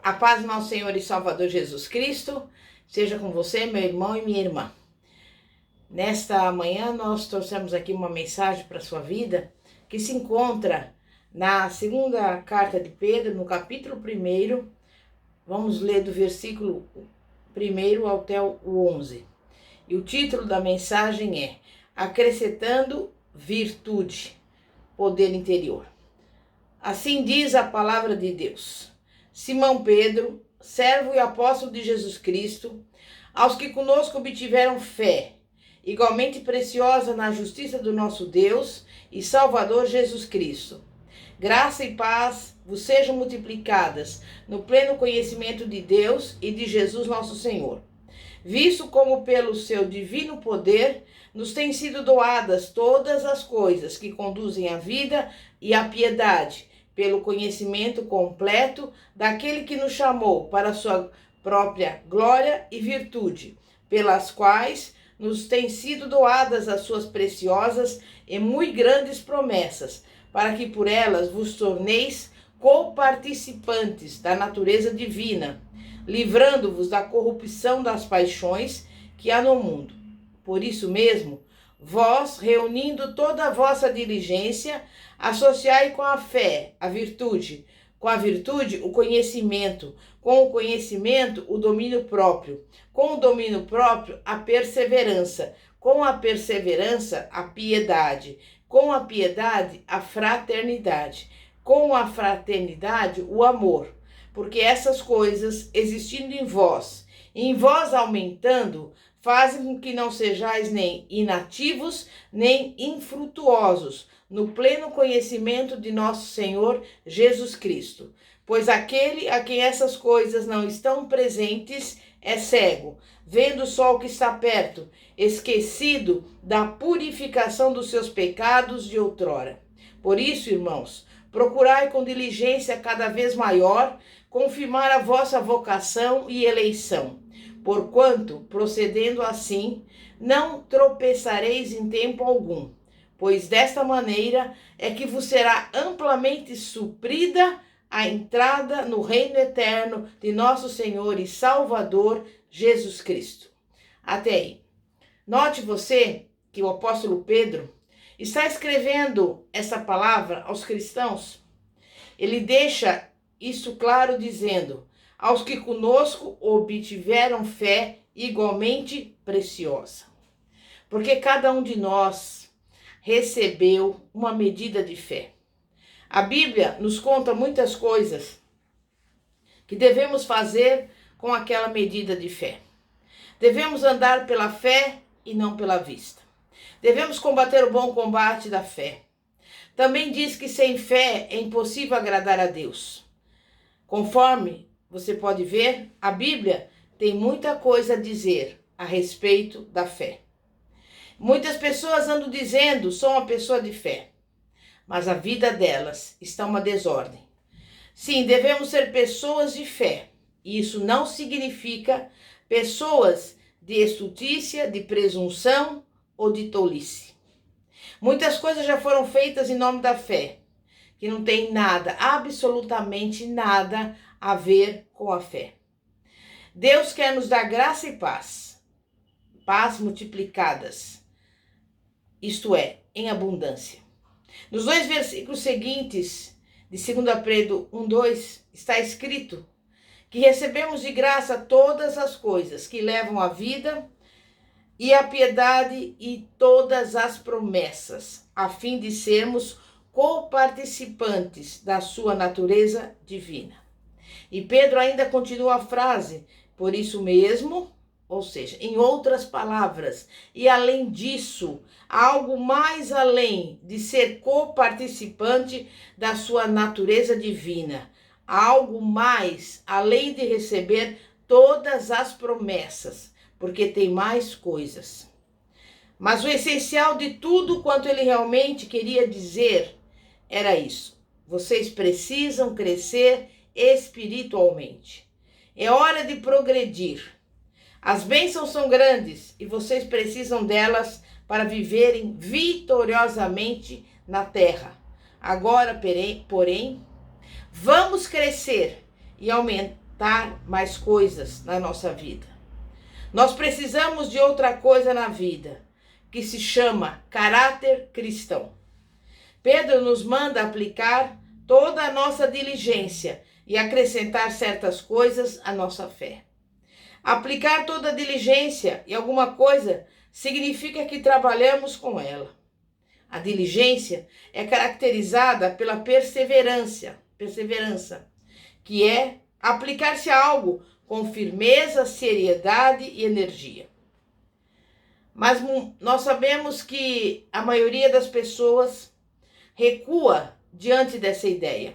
A paz do nosso Senhor e Salvador Jesus Cristo seja com você, meu irmão e minha irmã. Nesta manhã nós trouxemos aqui uma mensagem para a sua vida que se encontra na segunda carta de Pedro, no capítulo 1. Vamos ler do versículo 1 até o 11. E o título da mensagem é Acrescentando Virtude, Poder Interior. Assim diz a palavra de Deus. Simão Pedro, servo e apóstolo de Jesus Cristo, aos que conosco obtiveram fé, igualmente preciosa na justiça do nosso Deus e Salvador Jesus Cristo. Graça e paz vos sejam multiplicadas no pleno conhecimento de Deus e de Jesus nosso Senhor. Visto como pelo seu divino poder nos têm sido doadas todas as coisas que conduzem à vida e à piedade, pelo conhecimento completo daquele que nos chamou para a sua própria glória e virtude, pelas quais nos têm sido doadas as suas preciosas e muito grandes promessas, para que por elas vos torneis coparticipantes da natureza divina, livrando-vos da corrupção das paixões que há no mundo. Por isso mesmo, vós, reunindo toda a vossa diligência, associai com a fé a virtude, com a virtude o conhecimento, com o conhecimento o domínio próprio, com o domínio próprio a perseverança, com a perseverança a piedade, com a piedade a fraternidade, com a fraternidade o amor, porque essas coisas existindo em vós aumentando, fazem com que não sejais nem inativos, nem infrutuosos, no pleno conhecimento de nosso Senhor Jesus Cristo. Pois aquele a quem essas coisas não estão presentes é cego, vendo só o que está perto, esquecido da purificação dos seus pecados de outrora. Por isso, irmãos, procurai com diligência cada vez maior confirmar a vossa vocação e eleição, porquanto, procedendo assim, não tropeçareis em tempo algum, pois desta maneira é que vos será amplamente suprida a entrada no reino eterno de nosso Senhor e Salvador Jesus Cristo. Até aí. Note você que o apóstolo Pedro está escrevendo essa palavra aos cristãos. Ele deixa isso claro dizendo: aos que conosco obtiveram fé igualmente preciosa. Porque cada um de nós recebeu uma medida de fé. A Bíblia nos conta muitas coisas que devemos fazer com aquela medida de fé. Devemos andar pela fé e não pela vista. Devemos combater o bom combate da fé. Também diz que sem fé é impossível agradar a Deus. Conforme você pode ver, a Bíblia tem muita coisa a dizer a respeito da fé. Muitas pessoas andam dizendo, sou uma pessoa de fé, mas a vida delas está uma desordem. Sim, devemos ser pessoas de fé, e isso não significa pessoas de estultícia, de presunção ou de tolice. Muitas coisas já foram feitas em nome da fé, que não tem nada, absolutamente nada a ver com a fé. Deus quer nos dar graça e paz, paz multiplicadas, isto é, em abundância. Nos 2 versículos seguintes de 2 Pedro 1:2 está escrito que recebemos de graça todas as coisas que levam à vida e à piedade e todas as promessas, a fim de sermos coparticipantes da sua natureza divina. E Pedro ainda continua a frase, por isso mesmo, ou seja, em outras palavras, e além disso, algo mais além de ser coparticipante da sua natureza divina, algo mais além de receber todas as promessas, porque tem mais coisas. Mas o essencial de tudo quanto ele realmente queria dizer era isso: vocês precisam crescer espiritualmente. É hora de progredir. As bênçãos são grandes e vocês precisam delas para viverem vitoriosamente na terra. Agora, porém, vamos crescer e acrescentar mais coisas na nossa vida. Nós precisamos de outra coisa na vida, que se chama caráter cristão. Pedro nos manda aplicar toda a nossa diligência e acrescentar certas coisas à nossa fé. Aplicar toda a diligência e alguma coisa significa que trabalhamos com ela. A diligência é caracterizada pela perseverança, que é aplicar-se a algo com firmeza, seriedade e energia. Mas nós sabemos que a maioria das pessoas recua diante dessa ideia.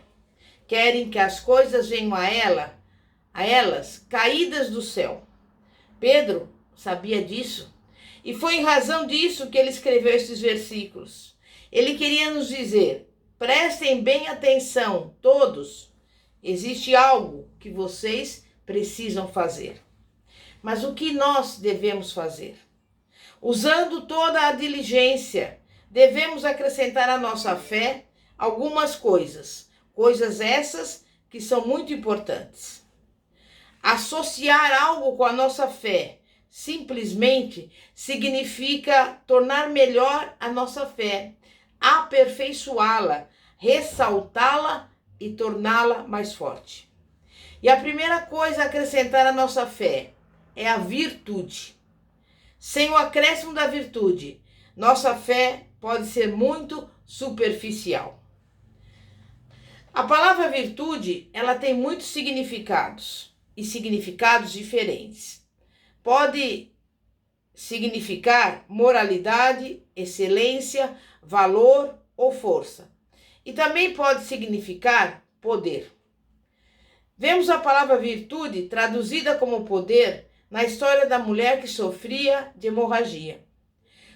Querem que as coisas venham a elas caídas do céu. Pedro sabia disso e foi em razão disso que ele escreveu esses versículos. Ele queria nos dizer: prestem bem atenção, todos. Existe algo que vocês precisam fazer. Mas o que nós devemos fazer? Usando toda a diligência, devemos acrescentar à nossa fé algumas coisas. Coisas essas que são muito importantes. Associar algo com a nossa fé simplesmente significa tornar melhor a nossa fé, aperfeiçoá-la, ressaltá-la e torná-la mais forte. E a primeira coisa a acrescentar à nossa fé é a virtude. Sem o acréscimo da virtude, nossa fé pode ser muito superficial. A palavra virtude, ela tem muitos significados e significados diferentes. Pode significar moralidade, excelência, valor ou força. E também pode significar poder. Vemos a palavra virtude traduzida como poder na história da mulher que sofria de hemorragia.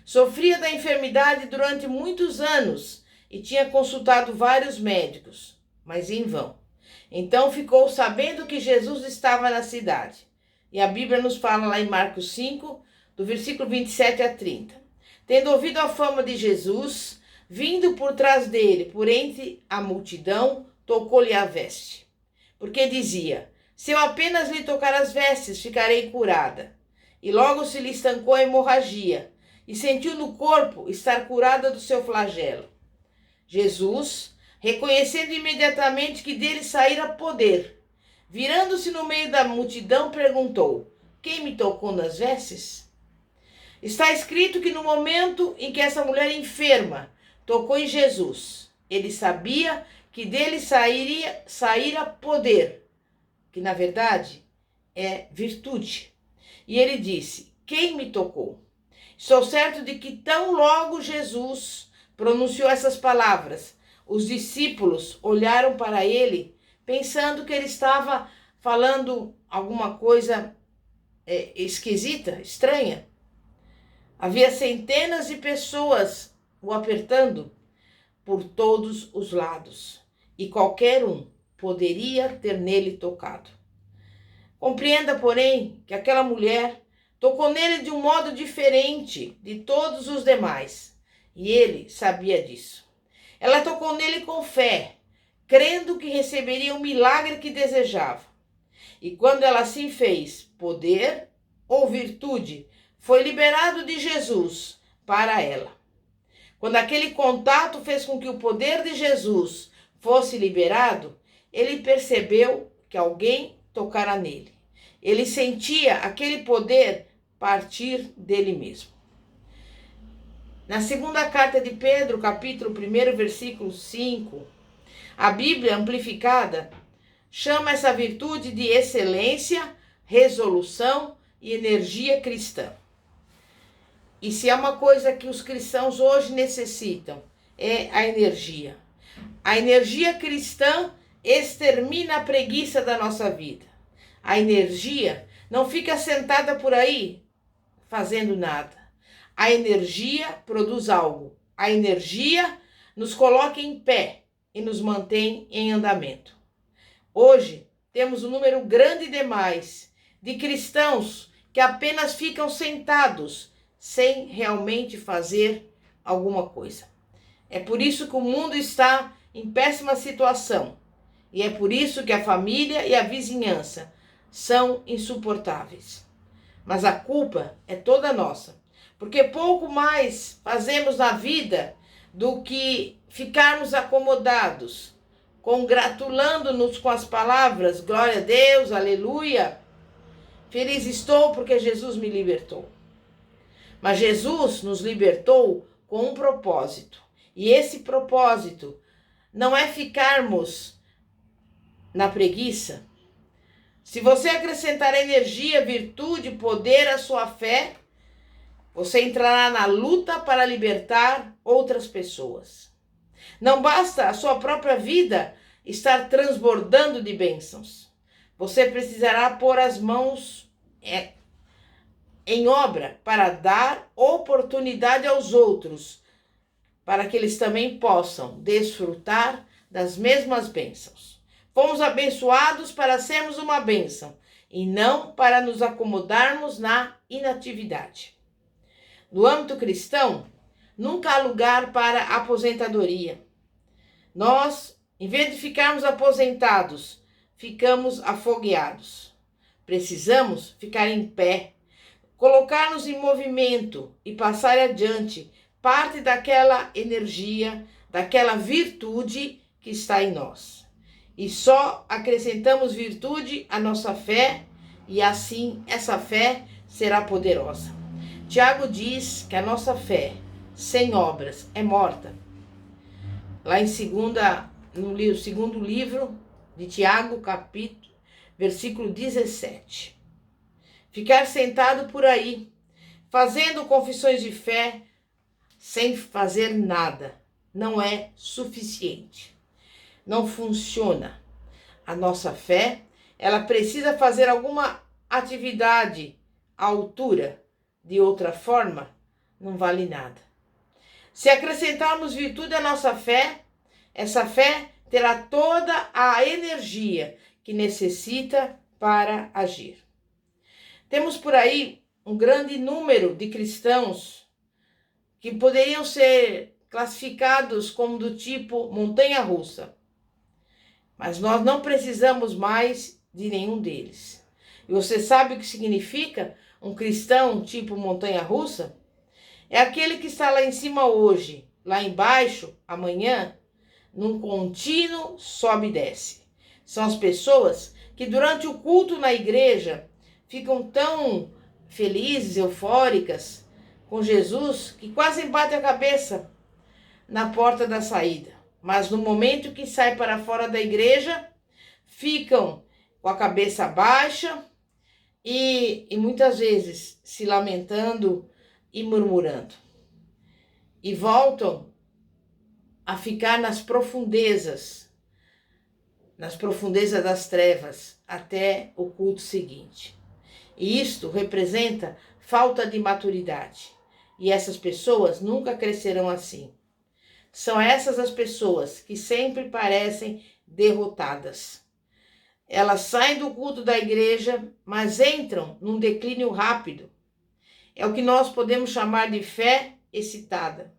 Sofria da enfermidade durante muitos anos e tinha consultado vários médicos, mas em vão. Então ficou sabendo que Jesus estava na cidade. E a Bíblia nos fala lá em Marcos 5, do versículo 27 a 30. Tendo ouvido a fama de Jesus, vindo por trás dele, por entre a multidão, tocou-lhe a veste. Porque dizia: se eu apenas lhe tocar as vestes, ficarei curada. E logo se lhe estancou a hemorragia, e sentiu no corpo estar curada do seu flagelo. Jesus, reconhecendo imediatamente que dele saíra poder, virando-se no meio da multidão, perguntou: quem me tocou nas vestes? Está escrito que no momento em que essa mulher enferma tocou em Jesus, ele sabia que dele saíra poder, que na verdade é virtude. E ele disse: quem me tocou? Estou certo de que tão logo Jesus pronunciou essas palavras, os discípulos olharam para ele, pensando que ele estava falando alguma coisa esquisita, estranha. Havia centenas de pessoas o apertando por todos os lados, e qualquer um poderia ter nele tocado. Compreenda, porém, que aquela mulher tocou nele de um modo diferente de todos os demais, e ele sabia disso. Ela tocou nele com fé, crendo que receberia o milagre que desejava. E quando ela assim fez, poder ou virtude foi liberado de Jesus para ela. Quando aquele contato fez com que o poder de Jesus fosse liberado, ele percebeu que alguém tocara nele. Ele sentia aquele poder partir dele mesmo. Na segunda carta de Pedro, capítulo 1, versículo 5, a Bíblia amplificada chama essa virtude de excelência, resolução e energia cristã. E se há uma coisa que os cristãos hoje necessitam, é a energia. A energia cristã extermina a preguiça da nossa vida. A energia não fica sentada por aí fazendo nada. A energia produz algo. A energia nos coloca em pé e nos mantém em andamento. Hoje temos um número grande demais de cristãos que apenas ficam sentados sem realmente fazer alguma coisa. É por isso que o mundo está em péssima situação. E é por isso que a família e a vizinhança são insuportáveis. Mas a culpa é toda nossa, porque pouco mais fazemos na vida do que ficarmos acomodados, congratulando-nos com as palavras, glória a Deus, aleluia, feliz estou porque Jesus me libertou. Mas Jesus nos libertou com um propósito, e esse propósito não é ficarmos na preguiça. Se você acrescentar energia, virtude, poder à sua fé, você entrará na luta para libertar outras pessoas. Não basta a sua própria vida estar transbordando de bênçãos. Você precisará pôr as mãos em obra para dar oportunidade aos outros, para que eles também possam desfrutar das mesmas bênçãos. Fomos abençoados para sermos uma bênção e não para nos acomodarmos na inatividade. No âmbito cristão, nunca há lugar para aposentadoria. Nós, em vez de ficarmos aposentados, ficamos afogueados. Precisamos ficar em pé, colocar-nos em movimento e passar adiante parte daquela energia, daquela virtude que está em nós. E só acrescentamos virtude à nossa fé e assim essa fé será poderosa. Tiago diz que a nossa fé sem obras é morta. Lá no segundo livro de Tiago, capítulo, versículo 17. Ficar sentado por aí, fazendo confissões de fé, sem fazer nada, não é suficiente. Não funciona. A nossa fé, ela precisa fazer alguma atividade à altura. De outra forma, não vale nada. Se acrescentarmos virtude à nossa fé, essa fé terá toda a energia que necessita para agir. Temos por aí um grande número de cristãos que poderiam ser classificados como do tipo montanha-russa. Mas nós não precisamos mais de nenhum deles. E você sabe o que significa um cristão tipo montanha-russa? É aquele que está lá em cima hoje, lá embaixo, amanhã, num contínuo sobe e desce. São as pessoas que durante o culto na igreja ficam tão felizes, eufóricas com Jesus, que quase batem a cabeça na porta da saída. Mas no momento que sai para fora da igreja, ficam com a cabeça baixa e muitas vezes se lamentando e murmurando. E voltam a ficar nas profundezas das trevas, até o culto seguinte. E isto representa falta de maturidade. E essas pessoas nunca crescerão assim. São essas as pessoas que sempre parecem derrotadas. Elas saem do culto da igreja, mas entram num declínio rápido. É o que nós podemos chamar de fé excitada.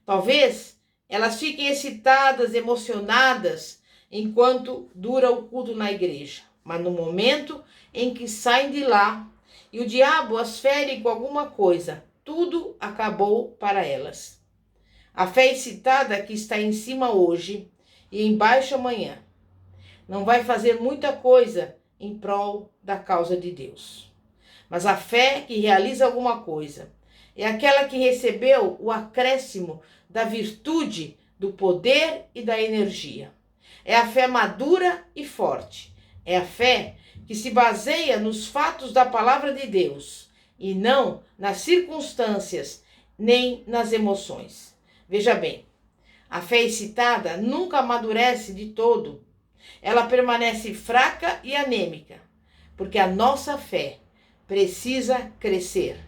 Talvez elas fiquem excitadas, emocionadas, enquanto dura o culto na igreja. Mas no momento em que saem de lá e o diabo as fere com alguma coisa, tudo acabou para elas. A fé excitada que está em cima hoje e embaixo amanhã não vai fazer muita coisa em prol da causa de Deus. Mas a fé que realiza alguma coisa é aquela que recebeu o acréscimo da virtude, do poder e da energia. É a fé madura e forte. É a fé que se baseia nos fatos da palavra de Deus e não nas circunstâncias nem nas emoções. Veja bem, a fé excitada nunca amadurece de todo. Ela permanece fraca e anêmica, porque a nossa fé precisa crescer,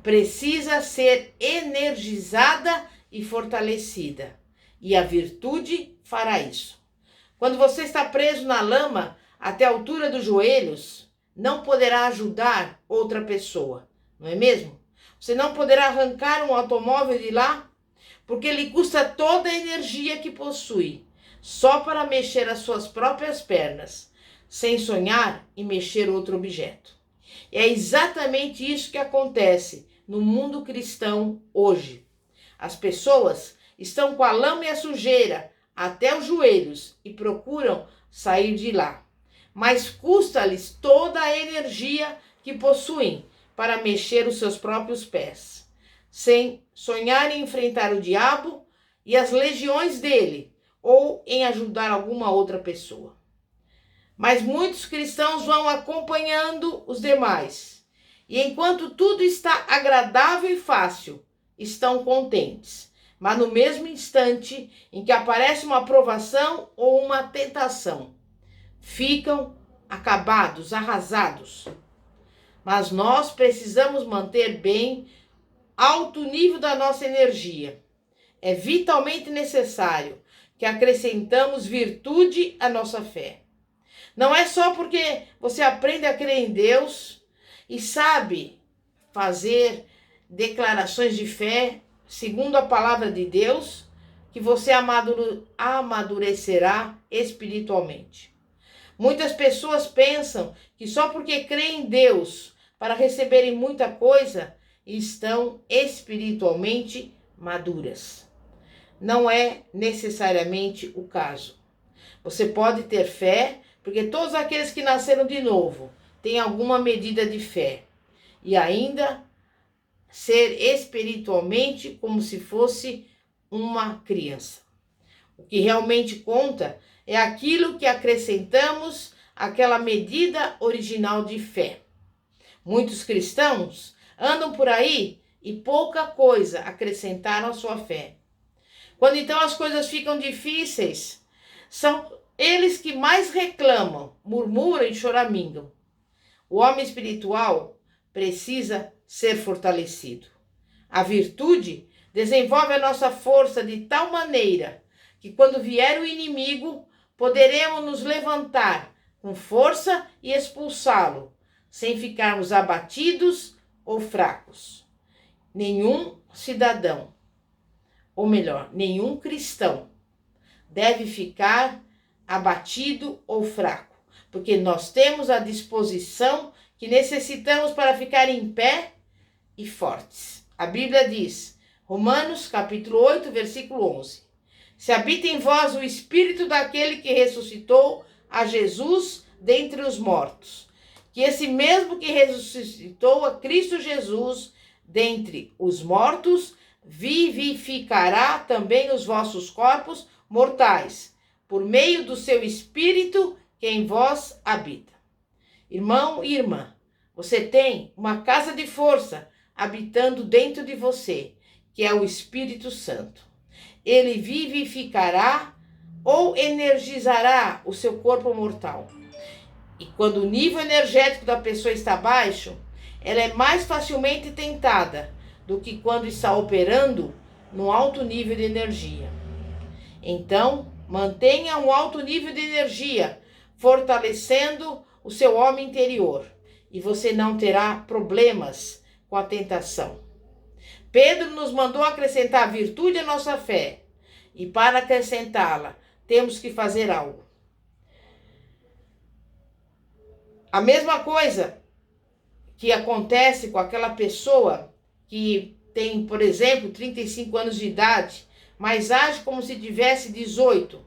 precisa ser energizada e fortalecida. E a virtude fará isso. Quando você está preso na lama até a altura dos joelhos, não poderá ajudar outra pessoa, não é mesmo? Você não poderá arrancar um automóvel de lá, porque lhe custa toda a energia que possui, só para mexer as suas próprias pernas. sem sonhar em mexer outro objeto. E é exatamente isso que acontece no mundo cristão hoje. As pessoas estão com a lama e a sujeira até os joelhos e procuram sair de lá. Mas custa-lhes toda a energia que possuem para mexer os seus próprios pés, sem sonhar em enfrentar o diabo e as legiões dele, ou em ajudar alguma outra pessoa. Mas muitos cristãos vão acompanhando os demais, e enquanto tudo está agradável e fácil, estão contentes. Mas no mesmo instante em que aparece uma provação ou uma tentação, ficam acabados, arrasados. Mas nós precisamos manter bem alto nível da nossa energia. É vitalmente necessário que acrescentamos virtude à nossa fé. Não é só porque você aprende a crer em Deus e sabe fazer declarações de fé segundo a palavra de Deus que você amadurecerá espiritualmente. Muitas pessoas pensam que só porque creem em Deus para receberem muita coisa estão espiritualmente maduras. Não é necessariamente o caso. Você pode ter fé, porque todos aqueles que nasceram de novo têm alguma medida de fé, e ainda ser espiritualmente como se fosse uma criança. O que realmente conta é aquilo que acrescentamos àquela medida original de fé. Muitos cristãos andam por aí e pouca coisa acrescentaram à sua fé. Quando então as coisas ficam difíceis, são eles que mais reclamam, murmuram e choramingam. O homem espiritual precisa ser fortalecido. A virtude desenvolve a nossa força de tal maneira que quando vier o inimigo, poderemos nos levantar com força e expulsá-lo, sem ficarmos abatidos ou fracos. Nenhum cidadão, ou melhor, nenhum cristão deve ficar abatido ou fraco, porque nós temos a disposição que necessitamos para ficar em pé e fortes. A Bíblia diz, Romanos capítulo 8, versículo 11, se habita em vós o Espírito daquele que ressuscitou a Jesus dentre os mortos, que esse mesmo que ressuscitou a Cristo Jesus dentre os mortos, vivificará também os vossos corpos mortais, por meio do seu Espírito que em vós habita. Irmão e irmã, você tem uma casa de força habitando dentro de você, que é o Espírito Santo. Ele vivificará ou energizará o seu corpo mortal. E quando o nível energético da pessoa está baixo, ela é mais facilmente tentada do que quando está operando no alto nível de energia. Então, mantenha um alto nível de energia, fortalecendo o seu homem interior, e você não terá problemas com a tentação. Pedro nos mandou acrescentar virtude à nossa fé, e para acrescentá-la, temos que fazer algo. A mesma coisa que acontece com aquela pessoa que tem, por exemplo, 35 anos de idade, mas age como se tivesse 18.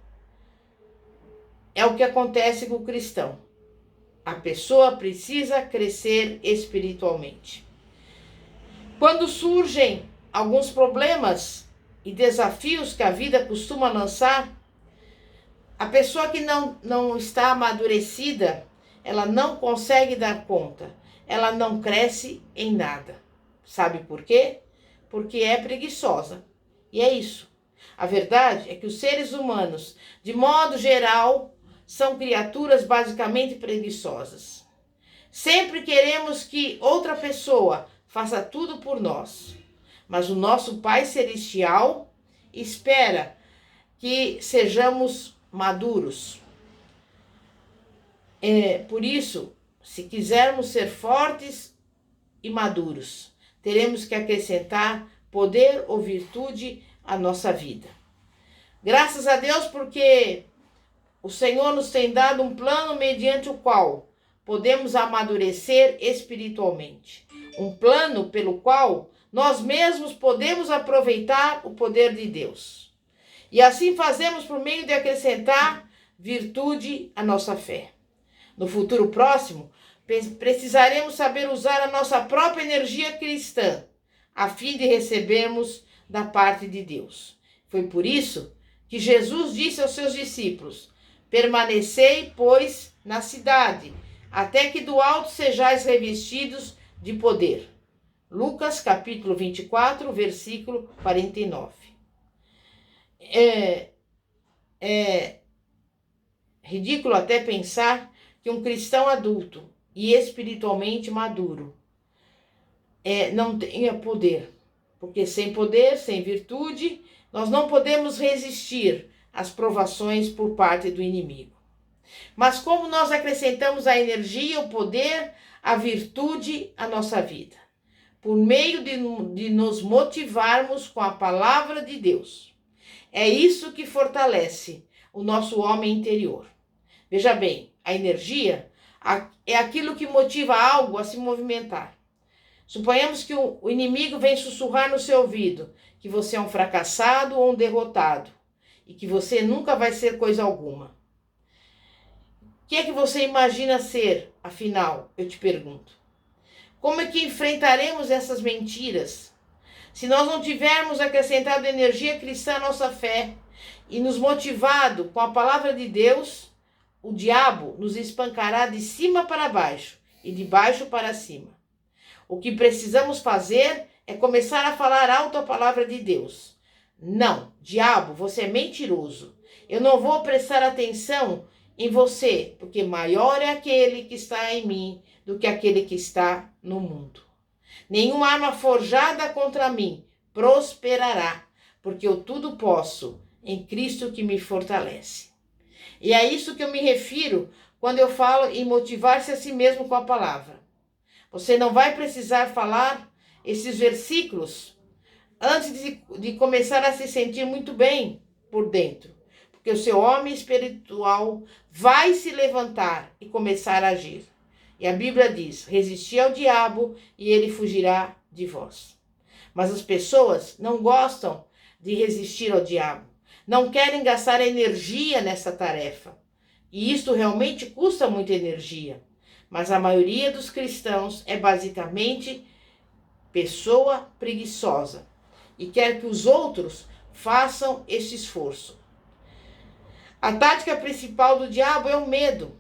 É o que acontece com o cristão. A pessoa precisa crescer espiritualmente. Quando surgem alguns problemas e desafios que a vida costuma lançar, a pessoa que não está amadurecida, ela não consegue dar conta. Ela não cresce em nada. Sabe por quê? Porque é preguiçosa. E é isso. A verdade é que os seres humanos, de modo geral, são criaturas basicamente preguiçosas. Sempre queremos que outra pessoa faça tudo por nós. Mas o nosso Pai Celestial espera que sejamos maduros. Por isso, se quisermos ser fortes e maduros, teremos que acrescentar poder ou virtude à nossa vida. Graças a Deus, porque o Senhor nos tem dado um plano mediante o qual podemos amadurecer espiritualmente. Um plano pelo qual nós mesmos podemos aproveitar o poder de Deus. E assim fazemos por meio de acrescentar virtude à nossa fé. No futuro próximo, precisaremos saber usar a nossa própria energia cristã, a fim de recebermos da parte de Deus. Foi por isso que Jesus disse aos seus discípulos: permanecei, pois, na cidade, até que do alto sejais revestidos de poder. Lucas capítulo 24, versículo 49. É ridículo até pensar que um cristão adulto e espiritualmente maduro não tenha poder. Porque sem poder, sem virtude, nós não podemos resistir às provações por parte do inimigo. Mas como nós acrescentamos a energia, o poder, a virtude à nossa vida? Por meio de nos motivarmos com a palavra de Deus. É isso que fortalece o nosso homem interior. Veja bem, a energia é aquilo que motiva algo a se movimentar. Suponhamos que o inimigo vem sussurrar no seu ouvido que você é um fracassado ou um derrotado e que você nunca vai ser coisa alguma. O que é que você imagina ser, afinal, eu te pergunto? Como é que enfrentaremos essas mentiras? Se nós não tivermos acrescentado energia cristã à nossa fé e nos motivado com a palavra de Deus, o diabo nos espancará de cima para baixo e de baixo para cima. O que precisamos fazer é começar a falar alto a palavra de Deus. Não, diabo, você é mentiroso. Eu não vou prestar atenção em você, porque maior é aquele que está em mim do que aquele que está no mundo. Nenhuma arma forjada contra mim prosperará, porque eu tudo posso em Cristo que me fortalece. E é isso que eu me refiro quando eu falo em motivar-se a si mesmo com a palavra. Você não vai precisar falar esses versículos antes de começar a se sentir muito bem por dentro. Porque o seu homem espiritual vai se levantar e começar a agir. E a Bíblia diz: resisti ao diabo e ele fugirá de vós. Mas as pessoas não gostam de resistir ao diabo. Não querem gastar energia nessa tarefa. E isto realmente custa muita energia. Mas a maioria dos cristãos é basicamente pessoa preguiçosa e quer que os outros façam esse esforço. A tática principal do diabo é o medo,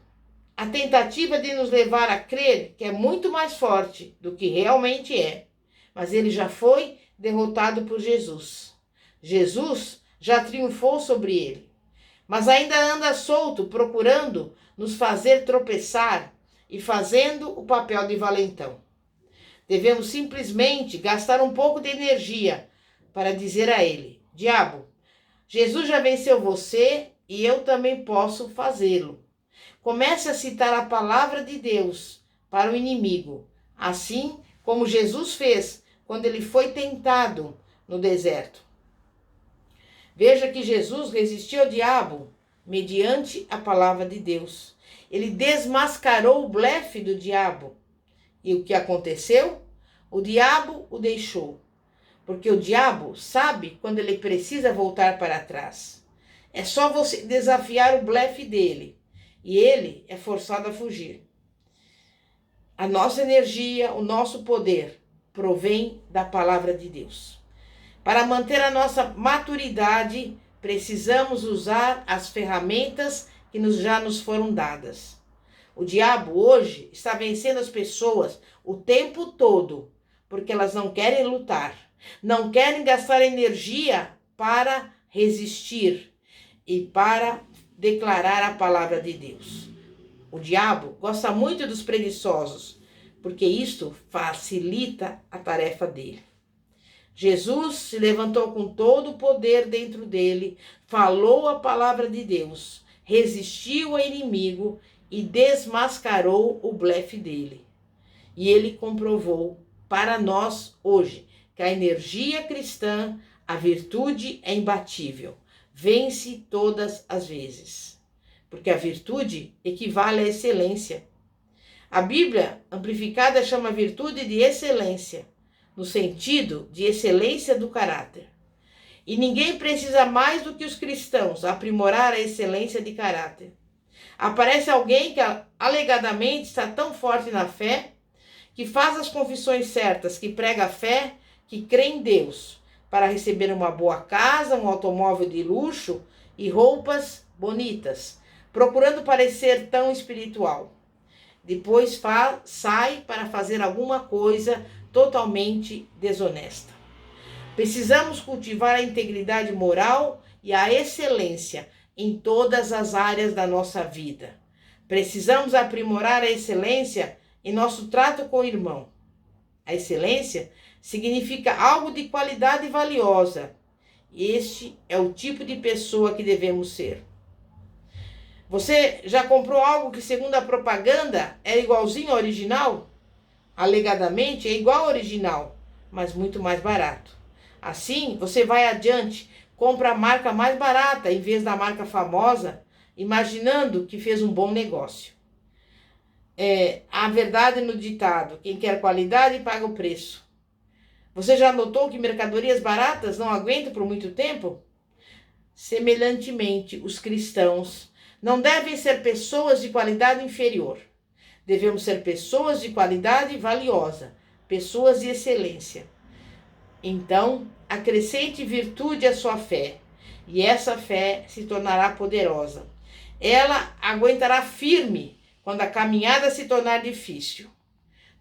a tentativa de nos levar a crer que é muito mais forte do que realmente é. Mas ele já foi derrotado por Jesus. Jesus já triunfou sobre ele, mas ainda anda solto procurando nos fazer tropeçar e fazendo o papel de valentão. Devemos simplesmente gastar um pouco de energia para dizer a ele: diabo, Jesus já venceu você e eu também posso fazê-lo. Comece a citar a palavra de Deus para o inimigo, assim como Jesus fez quando ele foi tentado no deserto. Veja que Jesus resistiu ao diabo mediante a palavra de Deus. Ele desmascarou o blefe do diabo. E o que aconteceu? O diabo o deixou. Porque o diabo sabe quando ele precisa voltar para trás. É só você desafiar o blefe dele. E ele é forçado a fugir. A nossa energia, o nosso poder, provém da palavra de Deus. Para manter a nossa maturidade, precisamos usar as ferramentas que já nos foram dadas. O diabo hoje está vencendo as pessoas o tempo todo, porque elas não querem lutar, não querem gastar energia para resistir e para declarar a palavra de Deus. O diabo gosta muito dos preguiçosos, porque isto facilita a tarefa dele. Jesus se levantou com todo o poder dentro dele, falou a palavra de Deus, resistiu ao inimigo e desmascarou o blefe dele. E ele comprovou para nós hoje que a energia cristã, a virtude é imbatível, vence todas as vezes. porque a virtude equivale à excelência. A Bíblia amplificada chama a virtude de excelência, no sentido de excelência do caráter. E ninguém precisa mais do que os cristãos aprimorar a excelência de caráter. Aparece alguém que alegadamente está tão forte na fé, que faz as confissões certas, que prega a fé, que crê em Deus, para receber uma boa casa, um automóvel de luxo e roupas bonitas, procurando parecer tão espiritual. Depois sai para fazer alguma coisa totalmente desonesta. Precisamos cultivar a integridade moral e a excelência em todas as áreas da nossa vida. Precisamos aprimorar a excelência em nosso trato com o irmão. A excelência significa algo de qualidade valiosa. Este é o tipo de pessoa que devemos ser. Você já comprou algo que, segundo a propaganda, é igualzinho ao original? Alegadamente é igual ao original, mas muito mais barato. Assim, você vai adiante, compra a marca mais barata em vez da marca famosa, imaginando que fez um bom negócio. A verdade no ditado: quem quer qualidade paga o preço. Você já notou que mercadorias baratas não aguentam por muito tempo? Semelhantemente, os cristãos não devem ser pessoas de qualidade inferior. Devemos ser pessoas de qualidade valiosa, pessoas de excelência. Então, acrescente virtude à sua fé, e essa fé se tornará poderosa. Ela aguentará firme quando a caminhada se tornar difícil.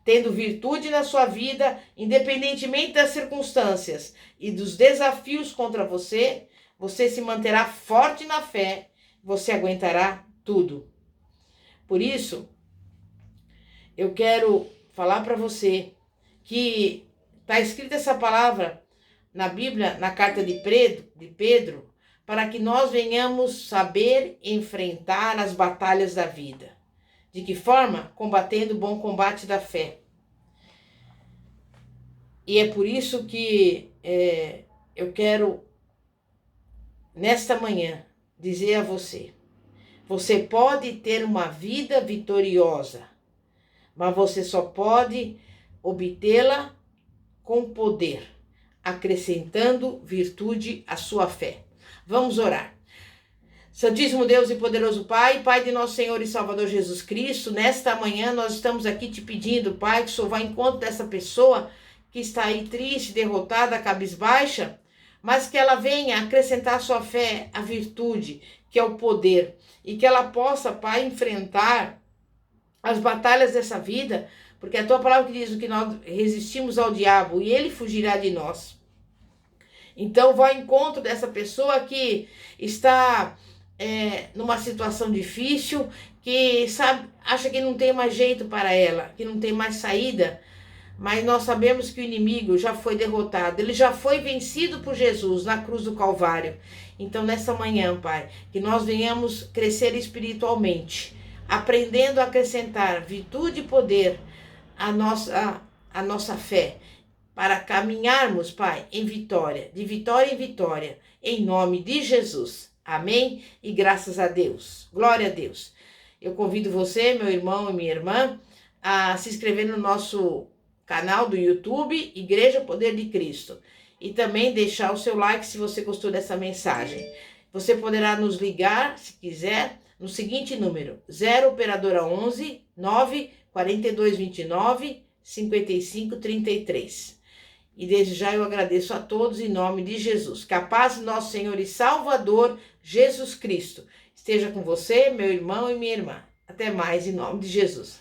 Tendo virtude na sua vida, independentemente das circunstâncias e dos desafios contra você, você se manterá forte na fé, você aguentará tudo. Por isso, eu quero falar para você que está escrita essa palavra na Bíblia, na carta de Pedro, para que nós venhamos saber enfrentar as batalhas da vida. De que forma? Combatendo o bom combate da fé. E é por isso que eu quero, nesta manhã, dizer a você: você pode ter uma vida vitoriosa, mas você só pode obtê-la com poder, acrescentando virtude à sua fé. Vamos orar. Santíssimo Deus e poderoso Pai, Pai de nosso Senhor e Salvador Jesus Cristo, nesta manhã nós estamos aqui te pedindo, Pai, que o Senhor vá ao encontro dessa pessoa que está aí triste, derrotada, cabisbaixa, mas que ela venha acrescentar à sua fé a virtude, que é o poder, e que ela possa, Pai, enfrentar as batalhas dessa vida, porque a tua palavra que diz que nós resistimos ao diabo e ele fugirá de nós. Então, vá ao encontro dessa pessoa que está numa situação difícil, que acha que não tem mais jeito para ela, que não tem mais saída, mas nós sabemos que o inimigo já foi derrotado, ele já foi vencido por Jesus na cruz do Calvário. Então, nessa manhã, Pai, que nós venhamos crescer espiritualmente, aprendendo a acrescentar virtude e poder à nossa fé, para caminharmos, Pai, em vitória, de vitória em vitória, em nome de Jesus. Amém? E graças a Deus. Glória a Deus. Eu convido você, meu irmão e minha irmã, a se inscrever no nosso canal do YouTube, Igreja Poder de Cristo. E também deixar o seu like se você gostou dessa mensagem. Você poderá nos ligar, se quiser, no seguinte número: 0 operadora 11 9 4229 5533. E desde já eu agradeço a todos em nome de Jesus. Que a paz de nosso Senhor e Salvador Jesus Cristo esteja com você, meu irmão e minha irmã. Até mais em nome de Jesus.